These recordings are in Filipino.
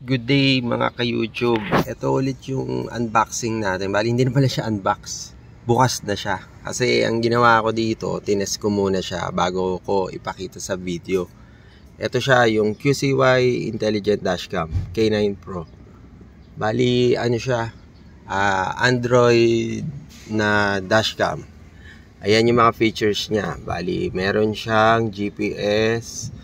Good day mga ka-YouTube. Ito ulit yung unboxing natin. Bali hindi na pala siya unbox. Bukas na siya. Kasi ang ginawa ko dito, tinest ko muna siya bago ko ipakita sa video. Ito siya yung QCY Intelligent Dashcam K9 Pro. Bali ano siya, Android na dashcam. Ayan yung mga features niya. Bali meron siyang GPS,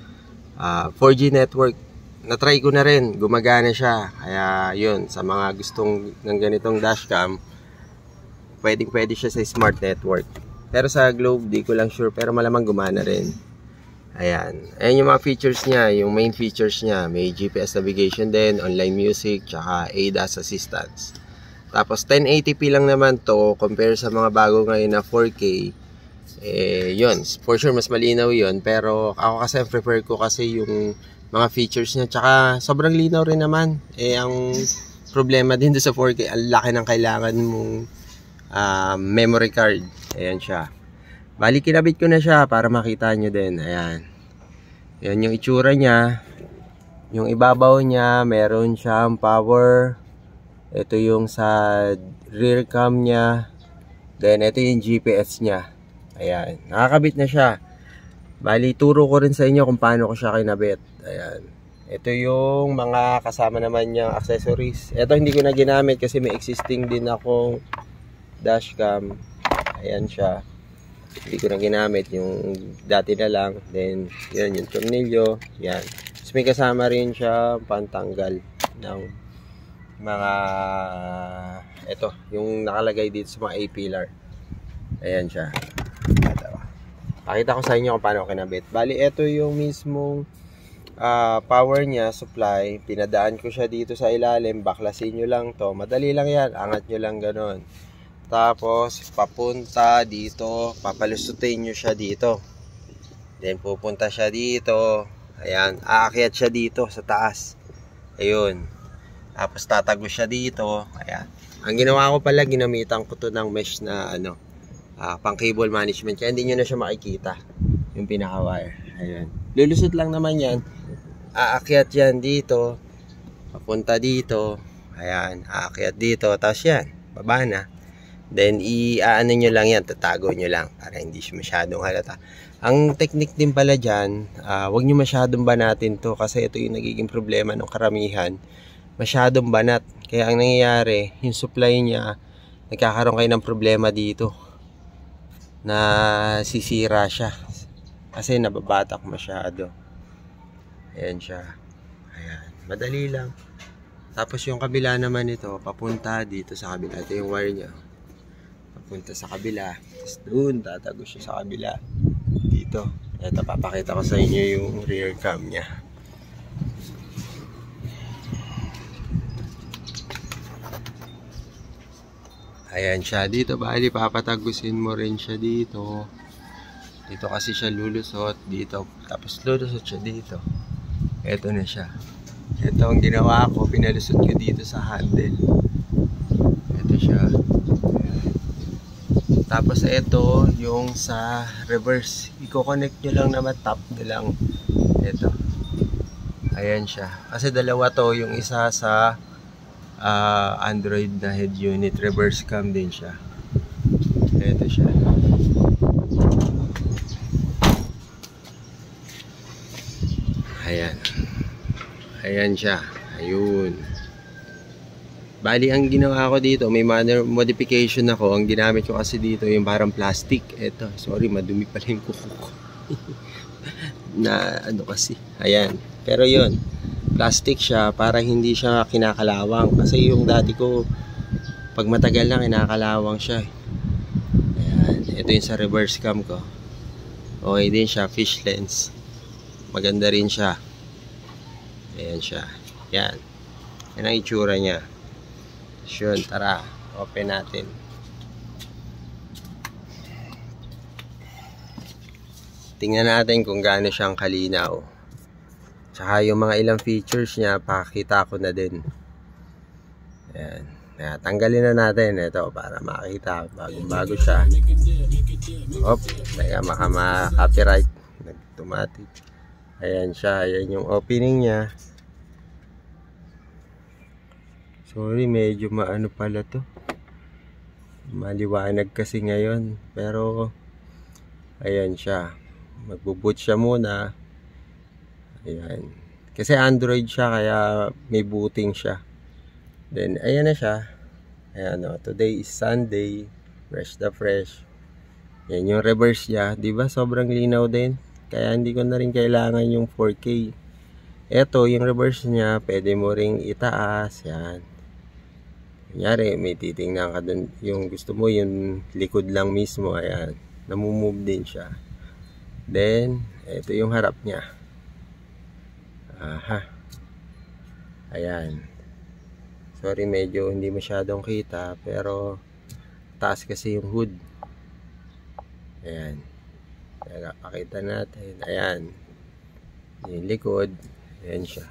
4G network. Na-try ko na rin, gumagana siya. Kaya yun, sa mga gustong ng ganitong dashcam, pwede siya sa smart network. Pero sa Globe, di ko lang sure, pero malamang gumana rin. Ayan yung mga features niya, yung main features niya. May GPS navigation din, online music, tsaka ADAS assistance. Tapos 1080p lang naman to, compare sa mga bago ngayon na 4K. Yun, for sure mas malinaw yun. Pero ako kasi prefer ko kasi yung mga features niya, tsaka sobrang linaw rin naman. Ang problema din doon sa 4K, ang laki ng kailangan mong memory card. Ayan siya. Bali kinabit ko na siya para makita nyo din. Ayan. Ayan yung itsura niya. Yung ibabaw niya, meron siyang power. Ito yung sa rear cam niya. Then ito yung GPS niya. Ayan. Nakakabit na siya. Bali, turo ko rin sa inyo kung paano ko siya kinabit. Ayan. Ito yung mga kasama naman niyang accessories. Ito hindi ko na ginamit kasi may existing din akong dashcam. Ayan siya. Hindi ko na ginamit. Yung dati na lang. Then, yan yung tornilyo. Yan. Tapos may kasama rin siya pantanggal ng mga ito. Yung nakalagay dito sa mga A-pillar. Ayan siya. Pakita ko sa inyo kung paano kinabit. Bali, ito yung mismong power niya, supply. Pinadaan ko siya dito sa ilalim. Baklasin nyo lang to. Madali lang yan. Angat nyo lang ganun. Tapos, papunta dito. Papalusutin nyo siya dito. Then, pupunta siya dito. Ayan. Aakyat siya dito sa taas. Ayun. Tapos, tatago siya dito. Ayan. Ang ginawa ko pala, ginamitan ko to ng mesh na pang cable management, kaya hindi nyo na siya makikita yung pinaka wire. Ayan. Lulusot lang naman yan. Aakyat yan dito, papunta dito. Ayan, aakyat dito, tapos yan, baba na. Then ano nyo lang yan, tatago nyo lang para hindi siya masyadong halata. Ang technique din pala dyan, wag nyo masyadong banatin to kasi ito yung nagiging problema ng karamihan. Masyadong banat, kaya ang nangyayari, yung supply niya, nagkakaroon kayo ng problema dito na sisira siya kasi nababatak masyado. Ayan siya. Ayan. Madali lang. Tapos yung kabila naman ito, papunta dito sa kabila. Ito yung wire niya. Papunta sa kabila. Tapos doon, tatago siya sa kabila. Dito. Ito, papakita ko sa inyo yung rear cam niya. Ayan siya. Dito, bali papatagusin mo rin siya dito. Dito kasi siya lulusot. Dito. Tapos lulusot siya dito. Ito na siya. Ito ang ginawa ko. Pinalusot ko dito sa handle. Ito siya. Ayan. Tapos ito yung sa reverse. I-connect nyo lang naman. Tap nyo lang. Ito. Ayan siya. Kasi dalawa to. Yung isa sa Android na head unit, reverse cam din siya. Ito siya. Ayan siya. Ayun. Bali ang ginawa ko dito, may minor modification ako. Ang ginamit ko kasi dito yung parang plastic. Ito, sorry, madumi pala yung kuko ko. Na ano kasi. Ayan. Pero yun, plastic siya para hindi siya kinakalawang. Kasi yung dati ko, pag matagal na kinakalawang siya. Ayan. Ito yung sa reverse cam ko. Okay din siya, fish lens. Maganda rin siya. Ayan siya. Yan. Yan ang itsura niya. So, tara. Open natin. Tingnan natin kung gaano siyang kalinaw. Tsaka yung mga ilang features niya, pakita ko na din. Ayan. Tanggalin na natin ito para makita. Bago siya. Hop. Kaya maka-copyright. Nag-automatic. Ayan siya. Ayan yung opening niya. Sorry, medyo maano pala to. Maliwanag kasi ngayon. Pero, ayan siya. Magbo-boot siya muna. Ayan. Kasi Android siya, kaya may booting siya. Then, ayan na siya. Ayan o. Today is Sunday. Fresh na fresh. Yan yung reverse niya. Diba? Sobrang linaw din. Kaya hindi ko na rin kailangan yung 4K. Ito, yung reverse niya, pwede mo ring itaas. Yan. Kunyari, may titingnan ka dun, yung gusto mo, yung likod lang mismo, ayan, namumove din siya. Then, ito yung harap niya. Aha. Ayan. Sorry, medyo hindi masyadong kita, pero taas kasi yung hood. Ayan. Kaya pakita natin. Ayan. Yung likod, ayan siya.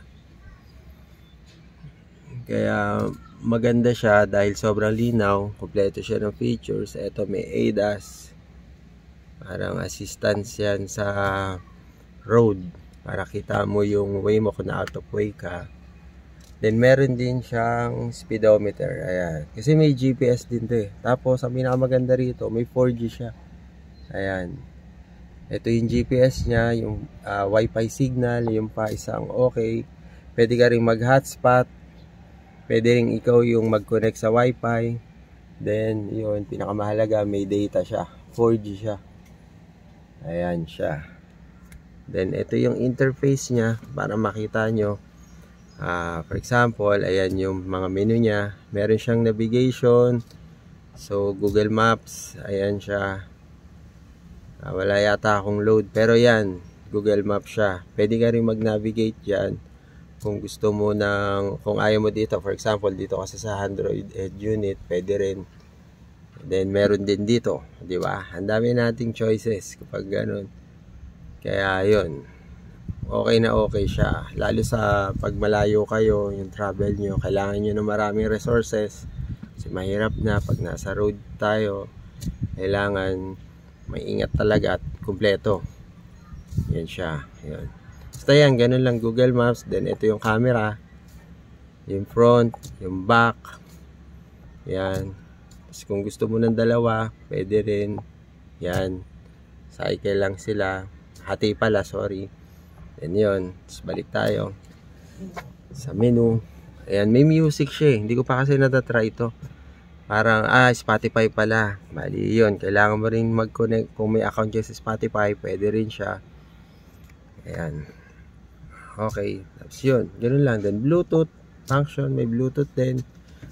Kaya maganda siya dahil sobrang linaw, kompleto siya ng features. Ito may ADAS, parang assistance yan sa road para kita mo yung way mo kung na out of way ka. Then meron din siyang speedometer, ayan, kasi may GPS din to eh. Tapos ang pinakamaganda rito, may 4G siya. Ayan, ito yung GPS nya, yung Wi-Fi signal, yung pa isang okay. Pwede ka rin mag hotspot. Pwede rin ikaw yung mag-connect sa Wi-Fi. Then, yun, pinakamahalaga, may data siya. 4G siya. Ayan siya. Then, ito yung interface niya para makita nyo. For example, ayan yung mga menu niya. Meron siyang navigation. So, Google Maps. Ayan siya. Wala yata akong load. Pero yan, Google Maps siya. Pwede ka rin mag-navigate dyan. Kung gusto mo kung ayaw mo dito, for example, dito kasi sa Android unit, pwede rin. Then, meron din dito, di ba? Ang dami nating choices kapag ganun. Kaya, yun. Okay na okay siya. Lalo sa pag malayo kayo, yung travel nyo, kailangan nyo ng maraming resources. Kasi mahirap na pag nasa road tayo. Kailangan maingat talaga at kumpleto. Yan siya. Yun. Basta yan, ganun lang Google Maps. Then ito yung camera, yung front, yung back. Yan. Tapos kung gusto mo ng dalawa, pwede rin. Yan. Cycle lang sila. Hati pala, sorry. Then yun. Tapos balik tayo sa menu. Ayan, may music siya eh. Hindi ko pa kasi natatry ito. Parang, Spotify pala. Bali yun. Kailangan mo rin mag-connect. Kung may account siya sa Spotify, pwede rin siya. Ayan. Okay, tapos yun, ganoon lang. Then Bluetooth function, may Bluetooth din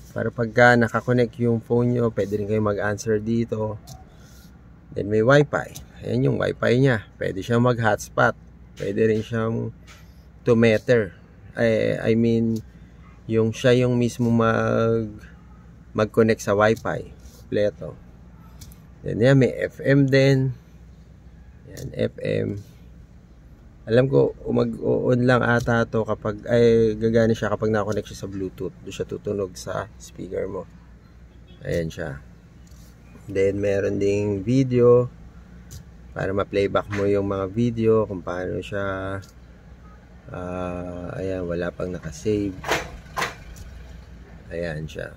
para pagka nakakonect yung phone nyo, pwede rin kayo mag-answer dito. Then may Wi-Fi, ayan yung Wi-Fi nya, pwede siyang mag-hotspot, pwede rin siyang 2 meter, I mean yung siya yung mismo mag-connect sa Wi-Fi kompleto. Then yan, may FM din. Yan, FM. Alam ko, mag-on lang ata to kapag, gagana siya kapag nakakonect siya sa Bluetooth. Doon siya tutunog sa speaker mo. Ayan siya. Then, meron ding video para ma-playback mo yung mga video kung paano siya. Ayan, wala pang nakasave. Ayan siya.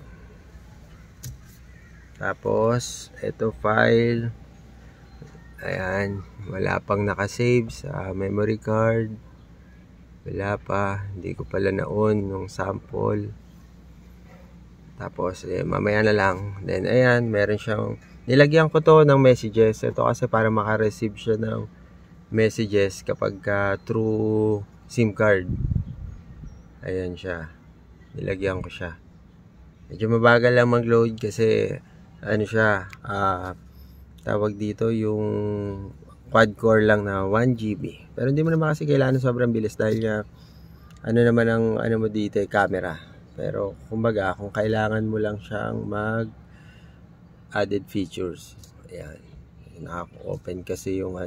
Tapos, ito file. Ayan, wala pang nakasave sa memory card. Wala pa, hindi ko pala na-on nung sample. Tapos, mamaya na lang. Then, ayan, meron siyang, nilagyan ko to ng messages. Ito kasi para makareceive siya ng messages kapag through SIM card. Ayan siya. Nilagyan ko siya. Medyo mabagal lang mag-load kasi, ano siya, tawag dito yung quad core lang na 1GB. Pero hindi mo naman kasi kailangan sobrang bilis dahil ano naman ang ano mo dito camera. Pero kumbaga kung kailangan mo lang siyang mag added features. Ayan. Naka-open kasi yung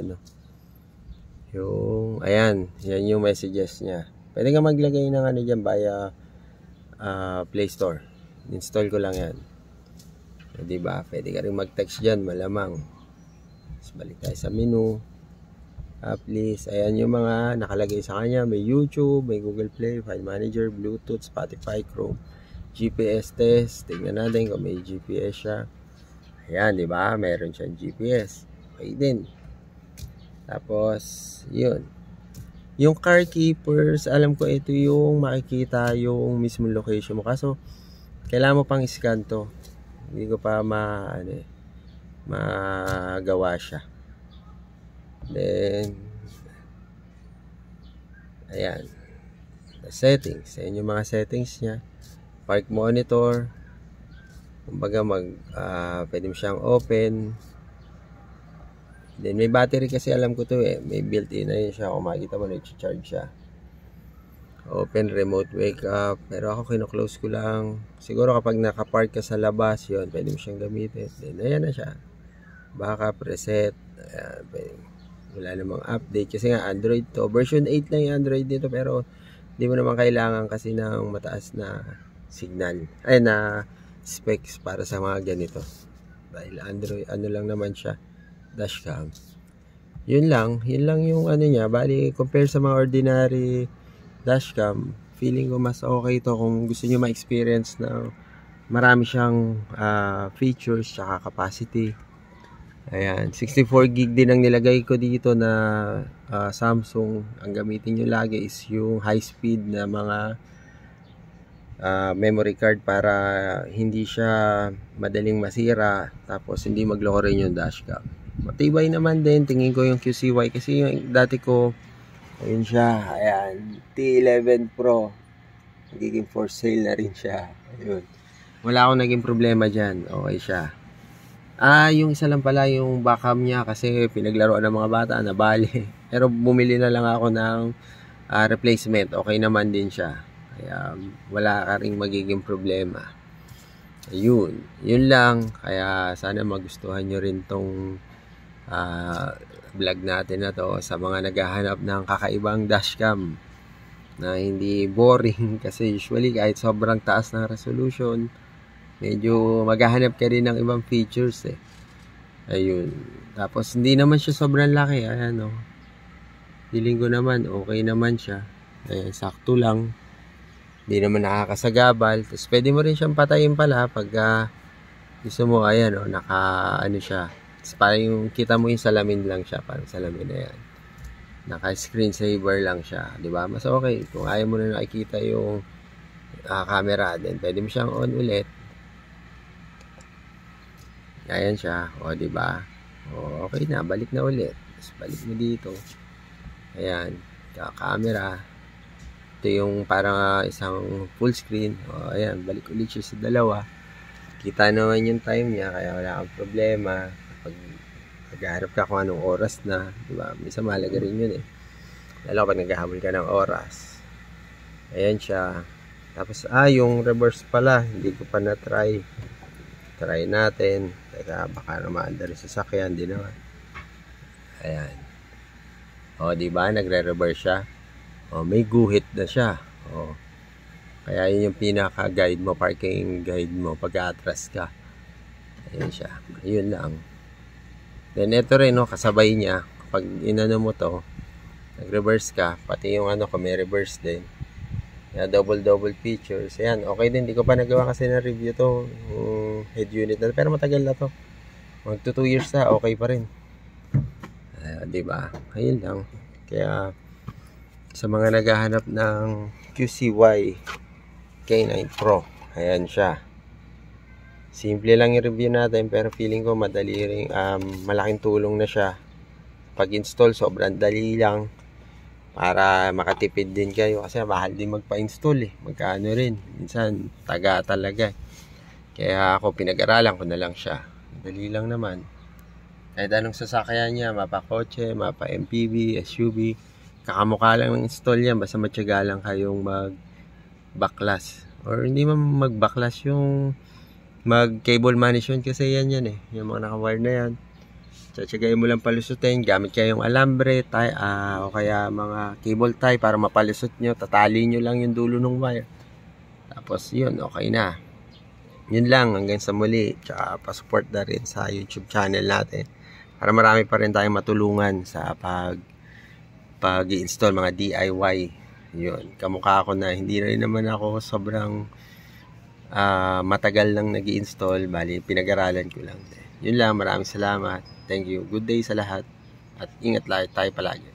ayan, yan yung messages niya. Pwede ka maglagay ng diyan via Play Store. Install ko lang yan. Diba? Pwede ka rin mag-text dyan, malamang. Tapos balik tayo sa menu. Please. Ayan yung mga nakalagay sa kanya. May YouTube, may Google Play, File Manager, Bluetooth, Spotify, Chrome. GPS test. Tingnan natin kung may GPS siya. Ayan, di ba? Meron siyang GPS. Okay din. Tapos, yun. Yung car keepers, alam ko ito yung makikita yung mismong location mo. Kaso, kailangan mo pang scan to. Hindi ko pa magawa siya. Then, ayan. The settings. Ayan yung mga settings niya. Park monitor. Kumbaga pwede mo siyang open. Then may battery kasi alam ko to may built-in na yun siya. Kung makikita mo nag-charge siya. Open remote wake up. Pero ako kino-close ko lang. Siguro kapag naka-park ka sa labas yun, pwede mo siyang gamitin. Then ayan na siya. Backup, reset. Ayan, wala namang update. Kasi nga Android to. Version 8 lang yung Android dito. Pero hindi mo naman kailangan kasi ng mataas na signal. Ay na specs para sa mga ganito. Dahil Android, lang naman siya. Dashcam. Yun lang yung niya. Bali, compare sa mga ordinary dashcam, feeling ko mas okay to kung gusto niyo ma-experience na marami siyang features tsaka capacity. Ayan, 64 gig din ang nilagay ko dito na Samsung. Ang gamitin nyo lagi is yung high speed na mga memory card para hindi siya madaling masira, tapos hindi magloko rin yung dashcam. Matibay naman din, tingin ko yung QCY kasi yung dati ko, ayun siya, ayan, T11 Pro, nagiging for sale na rin siya. Ayun, wala akong naging problema dyan, okay siya. Yung isa lang pala yung backup niya kasi pinaglaruan ng mga bata, nabali. Pero bumili na lang ako ng replacement, okay naman din siya. Kaya wala ka ring magiging problema. Ayun, yun lang. Kaya sana magustuhan nyo rin tong vlog natin na to sa mga naghahanap ng kakaibang dashcam na hindi boring. Kasi usually kahit sobrang taas ng resolution, medyo maghahanap ka rin ng ibang features Ayun. Tapos hindi naman siya sobrang laki. Ayan feeling ko naman okay naman siya. Sakto lang. Hindi naman nakakasagabal. Tapos pwede mo rin siyang patayin pala pag gusto mo. Ayan naka siya. Tapos parang yung kita mo yung salamin lang siya. Parang salamin na yan. Naka screensaver lang siya. Diba? Mas okay. Kung ayaw mo na nakikita yung camera, then pwede mo siyang on ulit. Ayan siya. Diba? Okay na. Balik na ulit. Tapos balik mo dito. Ayan. Camera. Ito yung parang isang full screen. Ayan, balik ulit siya sa dalawa. Kita naman yung time niya, kaya wala kang problema. Kapag naghaharap ka kung anong oras na, diba? Minsan mahalaga rin yun Lalo kapag naghahabol ka ng oras. Ayan siya. Tapos, yung reverse pala, hindi ko pa na-try. Try natin. Teka, baka naman rin sa sasakyan, di naman. Ayan. Diba? Nagre-reverse siya. May guhit na siya. Kaya yun yung pinaka-guide mo, parking guide mo pag atras ka. Ayan siya. Ayun lang. Then ito rin, kasabay niya. Kapag inano mo to, nag-reverse ka, pati yung kung may reverse din. Kaya double features. Ayan, okay din. Hindi ko pa nagawa kasi na review to. Head unit na. Pero matagal na to. Magto 2 years na, okay pa rin. Diba? Ayun lang. Kaya sa mga naghahanap ng QCY K9 Pro, ayan siya. Simple lang yung review natin, pero feeling ko madali rin, malaking tulong na siya. Pag-install, sobrang dali lang para makatipid din kayo kasi mahal din magpa-install magkano rin, minsan taga talaga kaya ako pinag-aralan ko na lang siya. Dali lang naman, kahit anong sasakyan niya, mapa kotse, mapa MPV, SUV, kakamukha lang ng install yan. Basta matyaga lang kayong mag-backlash. Or hindi man mag-backlash, yung mag-cable management kasi yan yung mga naka-wire na yan. Tsatsagayin mo lang palusutin. Gamit kayo yung alambre, o kaya mga cable tie para mapalusot nyo. Tatali nyo lang yung dulo ng wire. Tapos yun, okay na. Yun lang, hanggang sa muli. Tsaka pa-support na rin sa YouTube channel natin. Para marami pa rin tayong matulungan sa pag-i-install mga DIY. Yun, kamukha ako na hindi rin naman ako sobrang matagal nang nag-i-install, bali pinag-aralan ko lang. Yun lang, maraming salamat. Thank you. Good day sa lahat at ingat tayo palagi.